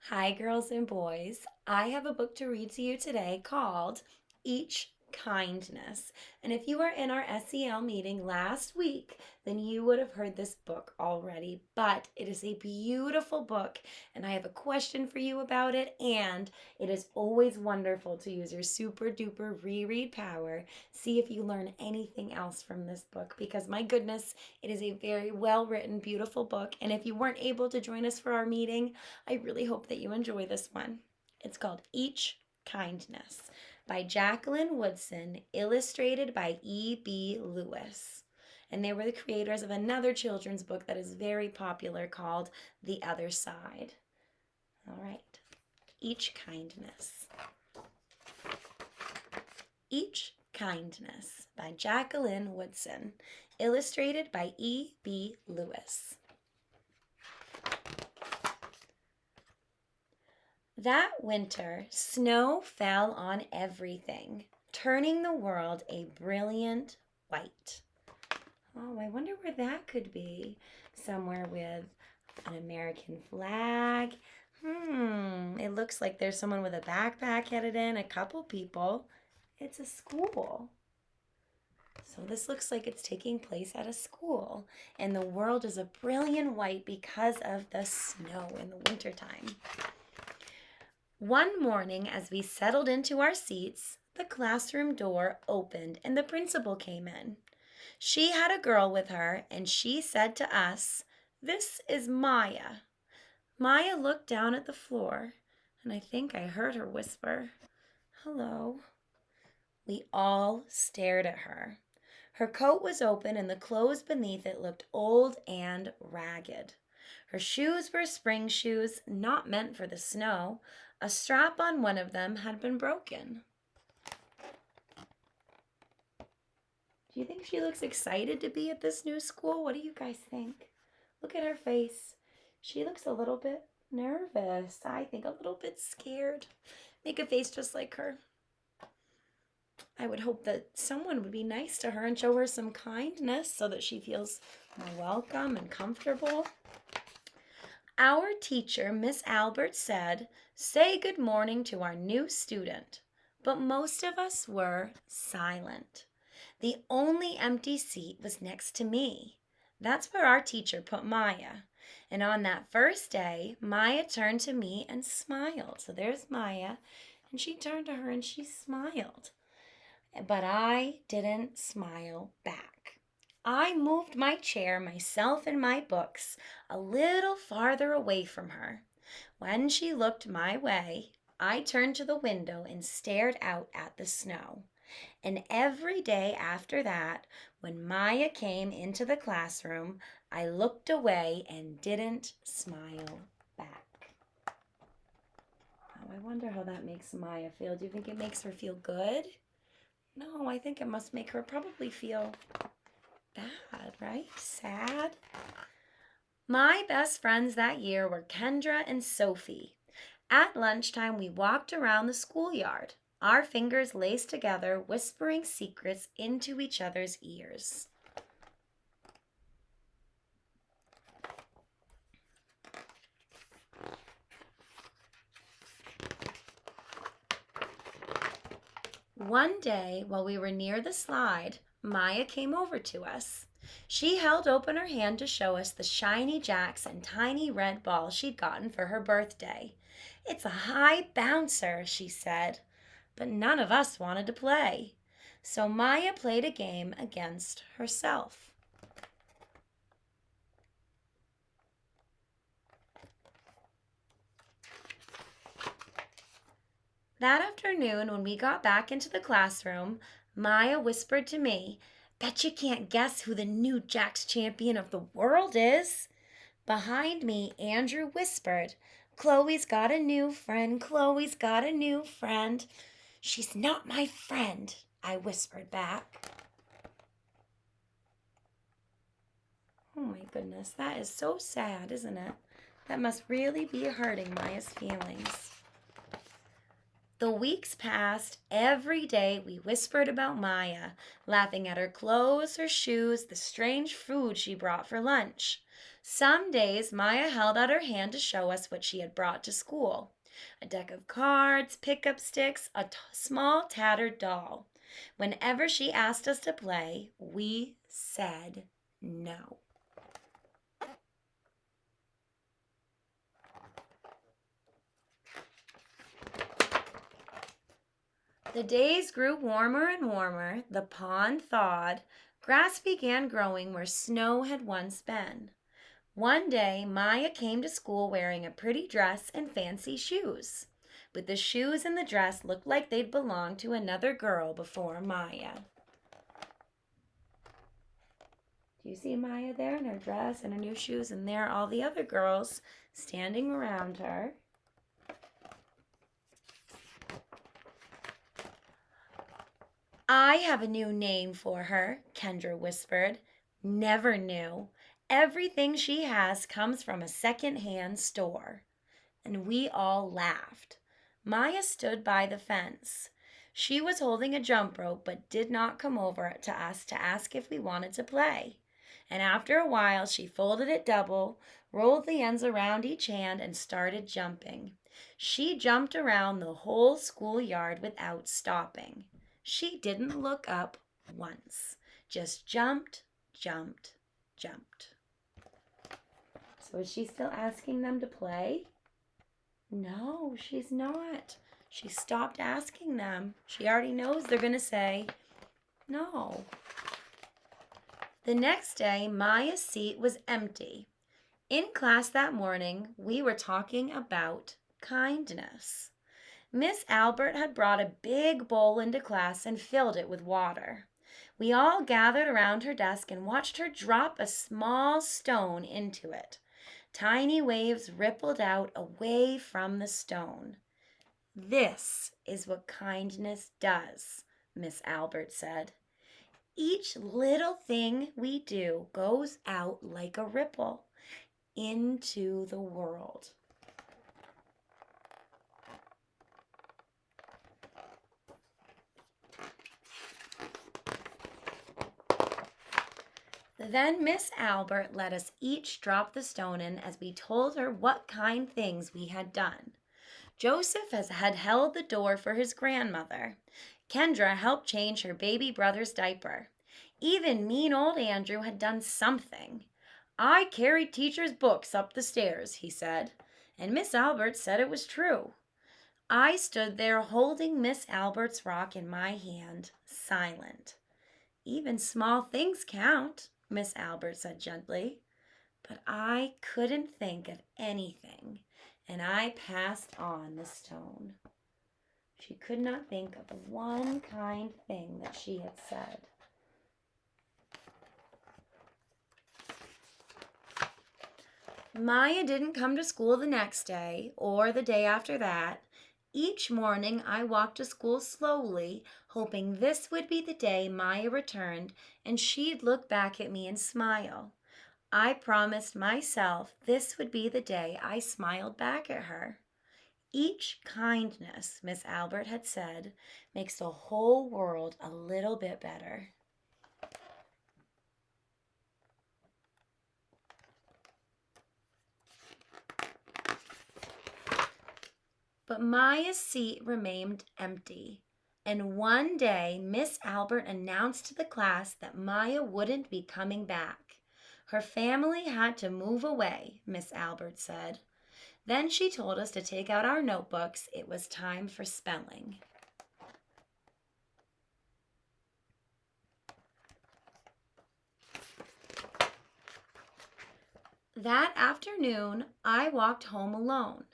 Hi, girls and boys. I have a book to read to you today called Each Kindness. And if you were in our SEL meeting last week, then you would have heard this book already. But it is a beautiful book, and I have a question for you about it. And it is always wonderful to use your super duper reread power. See if you learn anything else from this book, because my goodness, it is a very well written, beautiful book. And if you weren't able to join us for our meeting, I really hope that you enjoy this one. It's called Each Kindness by Jacqueline Woodson, illustrated by E.B. Lewis. And they were the creators of another children's book that is very popular called The Other Side. All right. Each Kindness. Each Kindness by Jacqueline Woodson, illustrated by E.B. Lewis. That winter, snow fell on everything, turning the world a brilliant white. Oh, I wonder where that could be. Somewhere with an American flag. It looks like there's someone with a backpack headed in, a couple people. It's a school. So this looks like it's taking place at a school, and the world is a brilliant white because of the snow in the wintertime. One morning, as we settled into our seats, the classroom door opened and the principal came in. She had a girl with her, and she said to us, "This is Maya." Maya looked down at the floor, and I think I heard her whisper, "Hello." We all stared at her. Her coat was open, and the clothes beneath it looked old and ragged. Her shoes were spring shoes, not meant for the snow. A strap on one of them had been broken. Do you think she looks excited to be at this new school? What do you guys think? Look at her face. She looks a little bit nervous. I think a little bit scared. Make a face just like her. I would hope that someone would be nice to her and show her some kindness so that she feels more welcome and comfortable. Our teacher, Miss Albert, said, "Say good morning to our new student." But most of us were silent. The only empty seat was next to me. That's where our teacher put Maya. And on that first day, Maya turned to me and smiled. So there's Maya, and she turned to her and she smiled. But I didn't smile back. I moved my chair, myself, and my books a little farther away from her. When she looked my way, I turned to the window and stared out at the snow. And every day after that, when Maya came into the classroom, I looked away and didn't smile back. Oh, I wonder how that makes Maya feel. Do you think it makes her feel good? No, I think it must make her probably feel bad, right? Sad. My best friends that year were Kendra and Sophie. At lunchtime, we walked around the schoolyard, our fingers laced together, whispering secrets into each other's ears. One day, while we were near the slide, Maya came over to us. She held open her hand to show us the shiny jacks and tiny red balls she'd gotten for her birthday. "It's a high bouncer," she said. But none of us wanted to play. So Maya played a game against herself. That afternoon, when we got back into the classroom, Maya whispered to me, "Bet you can't guess who the new Jacks champion of the world is." Behind me, Andrew whispered, "Chloe's got a new friend. Chloe's got a new friend." "She's not my friend," I whispered back. Oh my goodness, that is so sad, isn't it? That must really be hurting Maya's feelings. The weeks passed. Every day we whispered about Maya, laughing at her clothes, her shoes, the strange food she brought for lunch. Some days Maya held out her hand to show us what she had brought to school: a deck of cards, pickup sticks, a small tattered doll. Whenever she asked us to play, we said no. The days grew warmer and warmer, the pond thawed, grass began growing where snow had once been. One day, Maya came to school wearing a pretty dress and fancy shoes. But the shoes and the dress looked like they'd belonged to another girl before Maya. Do you see Maya there in her dress and her new shoes? And there are all the other girls standing around her. I have a new name for her, Kendra whispered. Never knew. Everything she has comes from a second-hand store. And we all laughed. Maya stood by the fence. She was holding a jump rope but did not come over to us to ask if we wanted to play. And after a while she folded it double, rolled the ends around each hand, and started jumping. She jumped around the whole schoolyard without stopping. She didn't look up once, just jumped, jumped, jumped. So is she still asking them to play? No, she's not. She stopped asking them. She already knows they're going to say no. The next day, Maya's seat was empty. In class that morning, we were talking about kindness. Miss Albert had brought a big bowl into class and filled it with water. We all gathered around her desk and watched her drop a small stone into it. Tiny waves rippled out away from the stone. This is what kindness does, Miss Albert said. Each little thing we do goes out like a ripple into the world. Then Miss Albert let us each drop the stone in as we told her what kind things we had done. Joseph had held the door for his grandmother. Kendra helped change her baby brother's diaper. Even mean old Andrew had done something. I carried teacher's books up the stairs, he said, and Miss Albert said it was true. I stood there holding Miss Albert's rock in my hand, silent. Even small things count, Miss Albert said gently. But I couldn't think of anything, and I passed on the stone. She could not think of one kind thing that she had said. Maya didn't come to school the next day or the day after that. Each morning I walked to school slowly, hoping this would be the day Maya returned and she'd look back at me and smile. I promised myself this would be the day I smiled back at her. Each kindness, Miss Albert had said, makes the whole world a little bit better. But Maya's seat remained empty. And one day, Miss Albert announced to the class that Maya wouldn't be coming back. Her family had to move away, Miss Albert said. Then she told us to take out our notebooks. It was time for spelling. That afternoon, I walked home alone.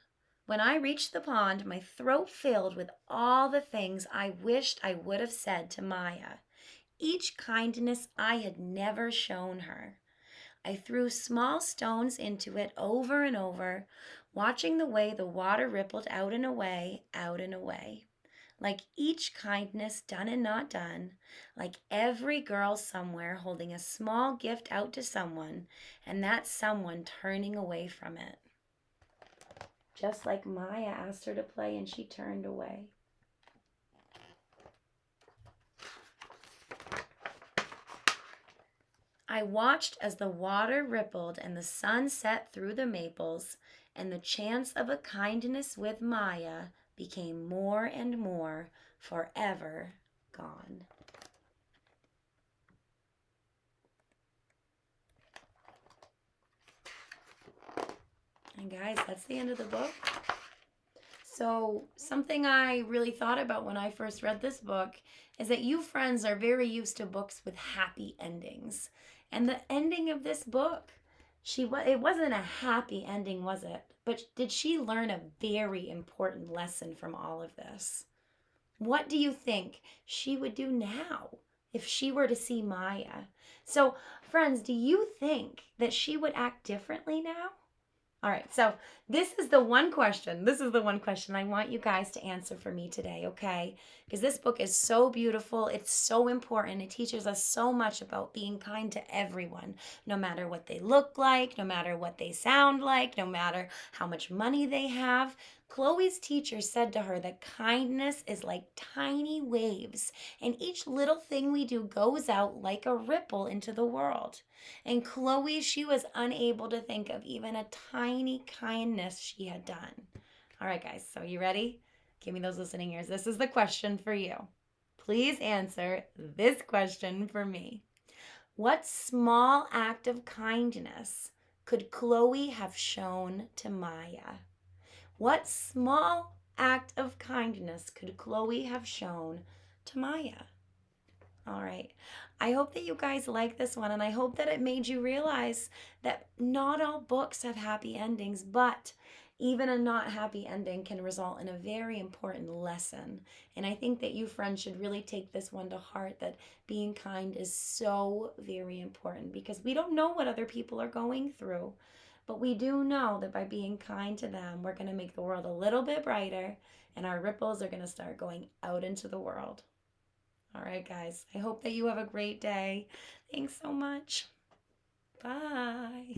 When I reached the pond, my throat filled with all the things I wished I would have said to Maya. Each kindness I had never shown her. I threw small stones into it over and over, watching the way the water rippled out and away, out and away. Like each kindness done and not done, like every girl somewhere holding a small gift out to someone, and that someone turning away from it. Just like Maya asked her to play and she turned away. I watched as the water rippled and the sun set through the maples, and the chance of a kindness with Maya became more and more forever gone. And guys, that's the end of the book. So, something I really thought about when I first read this book is that you friends are very used to books with happy endings. And the ending of this book, it wasn't a happy ending, was it? But did she learn a very important lesson from all of this? What do you think she would do now if she were to see Maya? So, friends, do you think that she would act differently now? All right, so this is the one question. This is the one question I want you guys to answer for me today, okay? Because this book is so beautiful. It's so important. It teaches us so much about being kind to everyone, no matter what they look like, no matter what they sound like, no matter how much money they have. Chloe's teacher said to her that kindness is like tiny waves, and each little thing we do goes out like a ripple into the world. And Chloe, she was unable to think of even a tiny kindness she had done. All right, guys, so you ready? Give me those listening ears. This is the question for you. Please answer this question for me. What small act of kindness could Chloe have shown to Maya? What small act of kindness could Chloe have shown to Maya? All right. I hope that you guys like this one, and I hope that it made you realize that not all books have happy endings, but even a not happy ending can result in a very important lesson. And I think that you friends should really take this one to heart, that being kind is so very important, because we don't know what other people are going through. But we do know that by being kind to them, we're going to make the world a little bit brighter, and our ripples are going to start going out into the world. All right, guys. I hope that you have a great day. Thanks so much. Bye.